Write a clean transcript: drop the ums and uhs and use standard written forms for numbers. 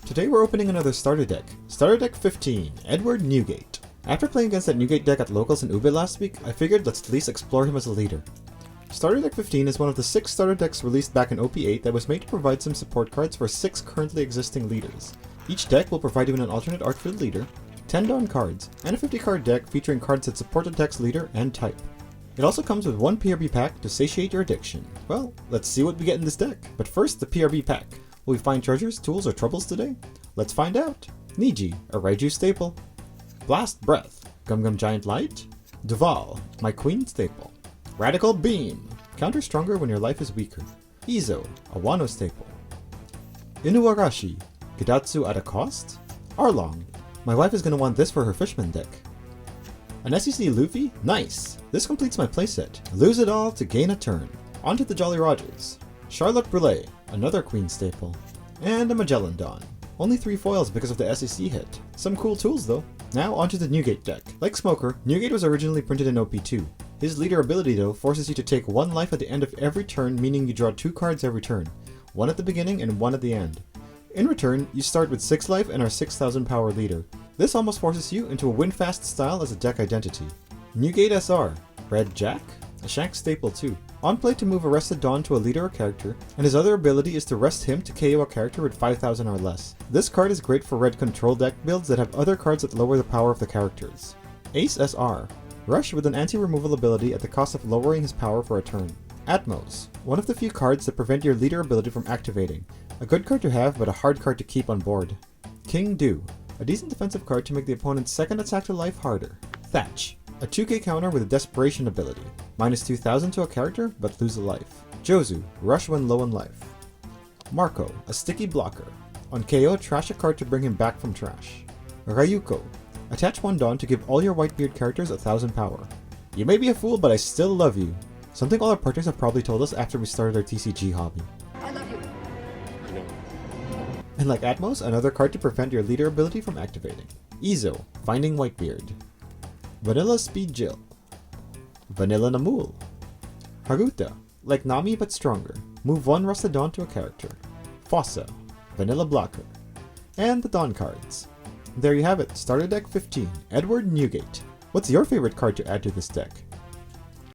Today we're opening another starter deck. Starter deck 15, Edward Newgate. After playing against that Newgate deck at Locals in UBE last week, I figured let's at least explore him as a leader. Starter deck 15 is one of the 6 starter decks released back in OP8 that was made to provide some support cards for 6 currently existing leaders. Each deck will provide you with an alternate art for the leader, 10 Dawn cards, and a 50 card deck featuring cards that support the deck's leader and type. It also comes with 1 PRB pack to satiate your addiction. Well, let's see what we get in this deck. But first, the PRB pack. Will we find treasures, tools, or troubles today? Let's find out. Niji, a Raiju staple. Blast Breath, Gum Gum Giant Light. Duval, my Queen staple. Radical Beam, counter stronger when your life is weaker. Izo, a Wano staple. Inuarashi, Kidatsu at a cost. Arlong, my wife is gonna want this for her Fishman deck. An SEC Luffy? Nice! This completes my playset. Lose it all to gain a turn. Onto the Jolly Rogers. Charlotte Brule, another Queen staple. And a Magellan Dawn. Only 3 foils because of the SEC hit. Some cool tools though. Now onto the Newgate deck. Like Smoker, Newgate was originally printed in OP2. His leader ability though forces you to take 1 life at the end of every turn, meaning you draw 2 cards every turn. 1 at the beginning and 1 at the end. In return, you start with 6 life and are 6000 power leader. This almost forces you into a win-fast style as a deck identity. Newgate SR, Red Jack, a Shank staple too. On play to move a Rested Dawn to a leader or character, and his other ability is to rest him to KO a character with 5000 or less. This card is great for red control deck builds that have other cards that lower the power of the characters. Ace SR, Rush with an anti-removal ability at the cost of lowering his power for a turn. Atmos, one of the few cards that prevent your leader ability from activating. A good card to have, but a hard card to keep on board. King Du, a decent defensive card to make the opponent's second attack to life harder. Thatch, a 2k counter with a desperation ability. Minus 2000 to a character, but lose a life. Jozu, rush when low on life. Marco, a sticky blocker. On KO, trash a card to bring him back from trash. Ryuko, attach 1 Dawn to give all your Whitebeard characters 1000 power. You may be a fool, but I still love you. Something all our partners have probably told us after we started our TCG hobby. I love you. I know. And like Atmos, another card to prevent your leader ability from activating. Izo, finding Whitebeard. Vanilla Speed Jill. Vanilla Namul. Haruta, like Nami but stronger. Move 1 Rusted Dawn to a character. Fossa, Vanilla Blocker. And the Dawn cards. There you have it, starter deck 15, Edward Newgate. What's your favorite card to add to this deck?